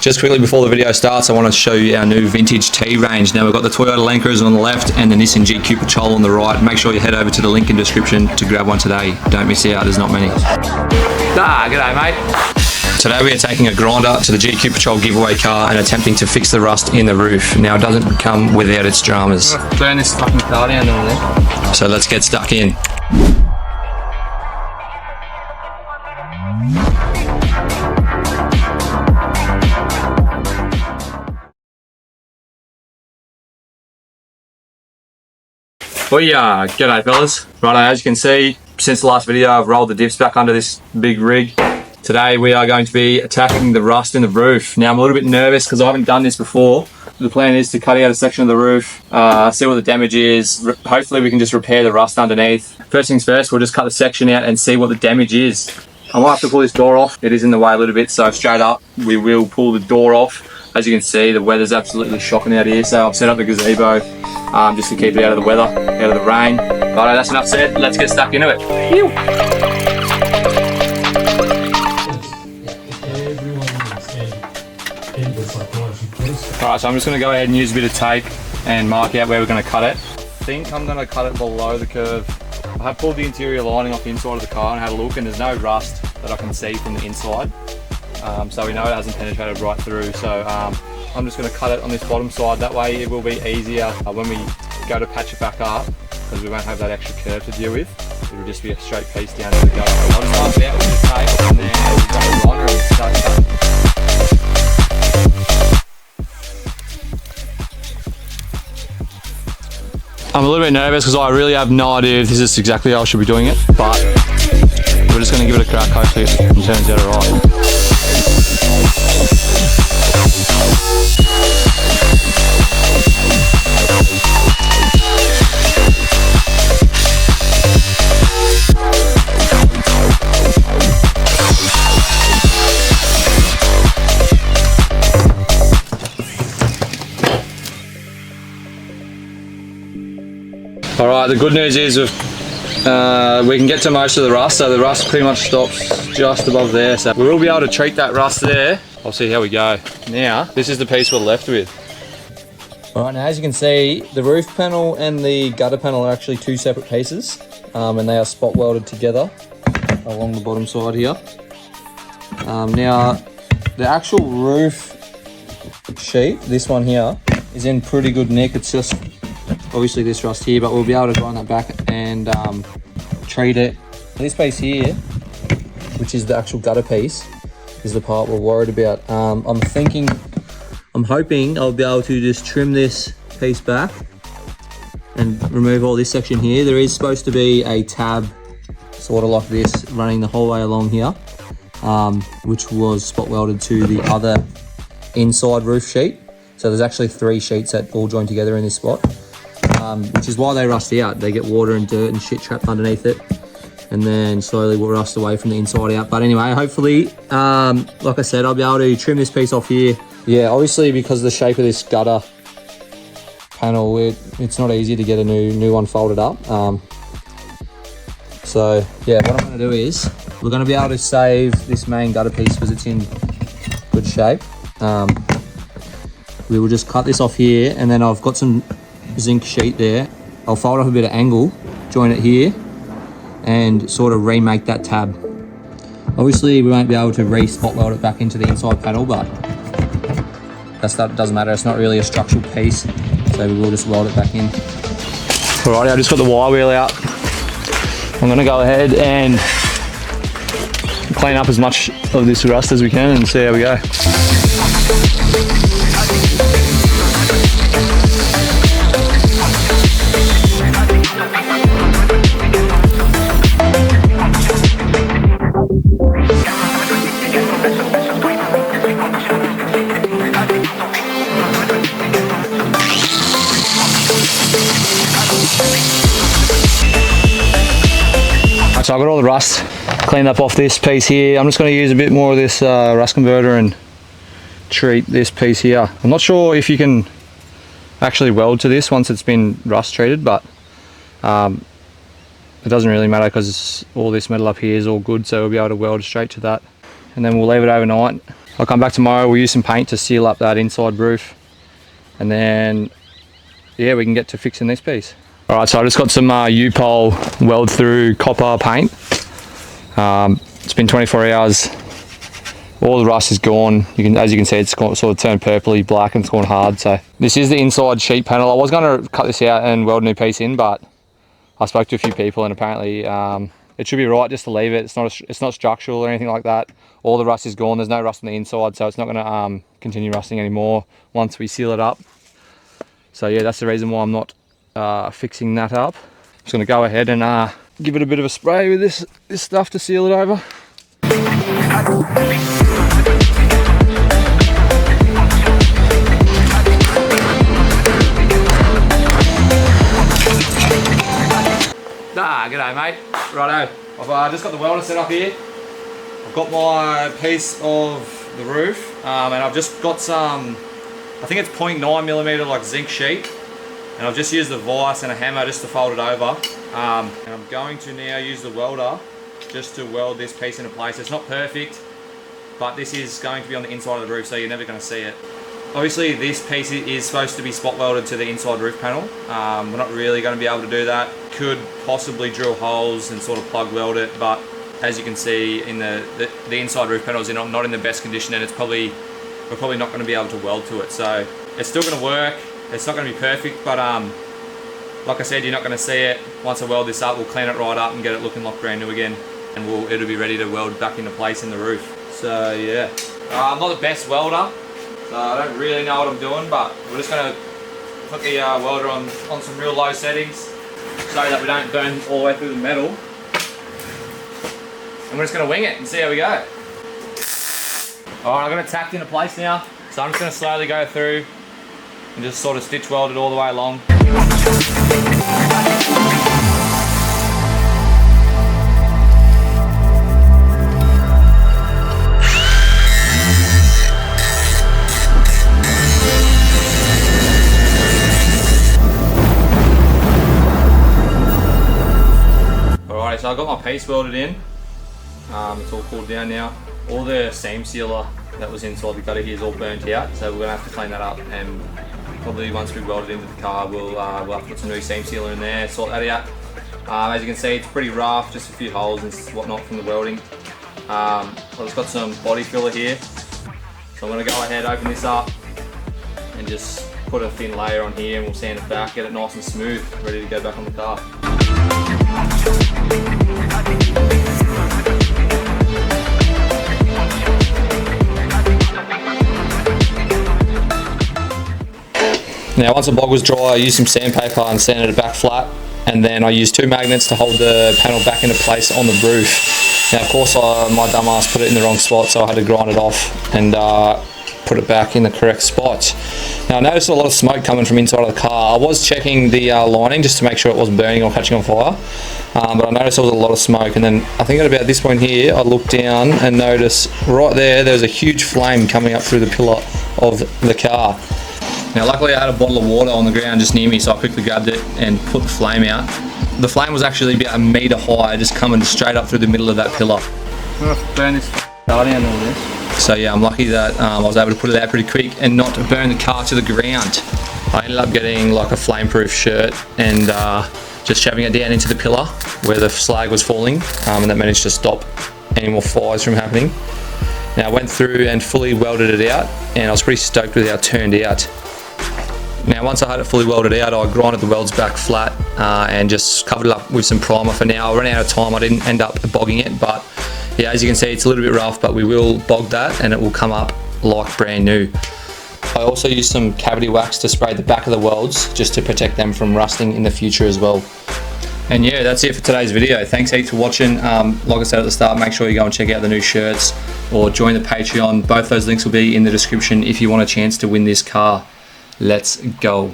Just quickly before the video starts, I want to show you our new vintage T range. Now we've got the Toyota Land Cruiser on the left and the Nissan GQ Patrol on the right. Make sure you head over to the link in the description to grab one today. Don't miss out, there's not many. G'day mate. Today we are taking a grinder to the GQ Patrol giveaway car and attempting to fix the rust in the roof. Now it doesn't come without its dramas. Burn this fucking car down there. So let's get stuck in. Well, yeah, g'day fellas. Righto, as you can see, since the last video I've rolled the diffs back under this big rig. Today we are going to be attacking the rust in the roof. Now I'm a little bit nervous because I haven't done this before. The plan is to cut out a section of the roof, see what the damage is. Hopefully we can just repair the rust underneath. First things first, we'll just cut the section out and see what the damage is. I might have to pull this door off. It is in the way a little bit, so straight up we will pull the door off. As you can see, the weather's absolutely shocking out here, so I've set up the gazebo just to keep it out of the weather, out of the rain. Righto, that's enough said. Let's get stuck into it. Alright, so I'm just going to go ahead and use a bit of tape and mark out where we're going to cut it. I think I'm going to cut it below the curve. I have pulled the interior lining off the inside of the car and had a look, and there's no rust that I can see from the inside. So we know it hasn't penetrated right through, so I'm just going to cut it on this bottom side. That way it will be easier when we go to patch it back up, because we won't have that extra curve to deal with. It will just be a straight piece down to the go. I'll just mark it out with the tape and then we've got the liner and start cutting. I'm a little bit nervous because I really have no idea if this is exactly how I should be doing it, but we're just going to give it a crack. Hopefully it turns out alright. Alright, the good news is we can get to most of the rust, so the rust pretty much stops just above there, so we will be able to treat that rust there. I'll see how we go. Now, this is the piece we're left with. Alright, now as you can see, the roof panel and the gutter panel are actually two separate pieces, and they are spot welded together along the bottom side here. Now, the actual roof sheet, this one here, is in pretty good nick. It's just obviously this rust here, but we'll be able to grind that back and treat it. This piece here, which is the actual gutter piece, is the part we're worried about. I'm hoping I'll be able to just trim this piece back and remove all this section here. There is supposed to be a tab sort of like this running the whole way along here, which was spot welded to the other inside roof sheet. So there's actually 3 sheets that all join together in this spot. Which is why they rust out. They get water and dirt and shit trapped underneath it, and then slowly will rust away from the inside out. But anyway, hopefully, like I said, I'll be able to trim this piece off here. Yeah, obviously because of the shape of this gutter panel, it's not easy to get a new one folded up. So yeah, what I'm going to do is we're going to be able to save this main gutter piece because it's in good shape. We will just cut this off here, and then I've got some zinc sheet there. I'll fold off a bit of angle, join it here, and sort of remake that tab. Obviously we won't be able to re-spot weld it back into the inside panel, but that doesn't matter. It's not really a structural piece, so we will just weld it back in. Alrighty, I just got the wire wheel out. I'm gonna go ahead and clean up as much of this rust as we can and see how we go. So I've got all the rust cleaned up off this piece here. I'm just going to use a bit more of this rust converter and treat this piece here. I'm not sure if you can actually weld to this once it's been rust treated, but it doesn't really matter because all this metal up here is all good, so we'll be able to weld straight to that. And then we'll leave it overnight I'll come back tomorrow. We'll use some paint to seal up that inside roof, and then yeah, we can get to fixing this piece. All right, so I just got some U-pole weld through copper paint. It's been 24 hours. All the rust is gone. As you can see, it's sort of turned purpley black and it's gone hard. So this is the inside sheet panel. I was going to cut this out and weld a new piece in, but I spoke to a few people and apparently it should be right just to leave it. It's not structural or anything like that. All the rust is gone. There's no rust on the inside, so it's not going to continue rusting anymore once we seal it up. So yeah, that's the reason why I'm not fixing that up. I'm just going to go ahead and give it a bit of a spray with this stuff to seal it over. G'day mate. Righto. I've just got the welder set up here. I've got my piece of the roof and I've just got some, I think it's 0.9mm like zinc sheet, and I've just used the vise and a hammer just to fold it over. And I'm going to now use the welder just to weld this piece into place. It's not perfect, but this is going to be on the inside of the roof, so you're never going to see it. Obviously this piece is supposed to be spot welded to the inside roof panel. We're not really going to be able to do that. Could possibly drill holes and sort of plug weld it, but as you can see in the inside roof panels, they're not in the best condition, and we're probably not going to be able to weld to it. So it's still going to work. It's not going to be perfect, but like I said, you're not going to see it. Once I weld this up, we'll clean it right up and get it looking like brand new again, and it'll be ready to weld back into place in the roof. So yeah, I'm not the best welder, so I don't really know what I'm doing, but we're just going to put the welder on some real low settings so that we don't burn all the way through the metal. And we're just going to wing it and see how we go. Alright, I've got it tacked into place now, so I'm just going to slowly go through and just sort of stitch weld it all the way along. Alright, so I've got my piece welded in. It's all cooled down now. All the seam sealer that was inside the gutter here is all burnt out, so we're going to have to clean that up, and probably once we weld it into the car, we'll have to put some new seam sealer in there, sort that out. As you can see, it's pretty rough, just a few holes and whatnot from the welding. I've just got some body filler here, so I'm going to go ahead, open this up and just put a thin layer on here, and we'll sand it back, get it nice and smooth, ready to go back on the car. Now once the bog was dry, I used some sandpaper and sanded it back flat, and then I used 2 magnets to hold the panel back into place on the roof. Now of course my dumbass put it in the wrong spot, so I had to grind it off and put it back in the correct spot. Now I noticed a lot of smoke coming from inside of the car. I was checking the lining just to make sure it wasn't burning or catching on fire, but I noticed there was a lot of smoke, and then I think at about this point here I looked down and noticed right there was a huge flame coming up through the pillar of the car. Now luckily I had a bottle of water on the ground just near me, so I quickly grabbed it and put the flame out. The flame was actually about 1 metre high, just coming straight up through the middle of that pillar. I'm going to burn this down all this. So yeah, I'm lucky that I was able to put it out pretty quick and not burn the car to the ground. I ended up getting like a flameproof shirt and just shoving it down into the pillar where the slag was falling, and that managed to stop any more fires from happening. Now I went through and fully welded it out, and I was pretty stoked with how it turned out. Now once I had it fully welded out, I grinded the welds back flat and just covered it up with some primer for now. I ran out of time, I didn't end up bogging it, but yeah, as you can see it's a little bit rough, but we will bog that and it will come up like brand new. I also used some cavity wax to spray the back of the welds just to protect them from rusting in the future as well. And yeah, that's it for today's video. Thanks heaps for watching. Like I said at the start, make sure you go and check out the new shirts or join the Patreon. Both those links will be in the description if you want a chance to win this car. Let's go.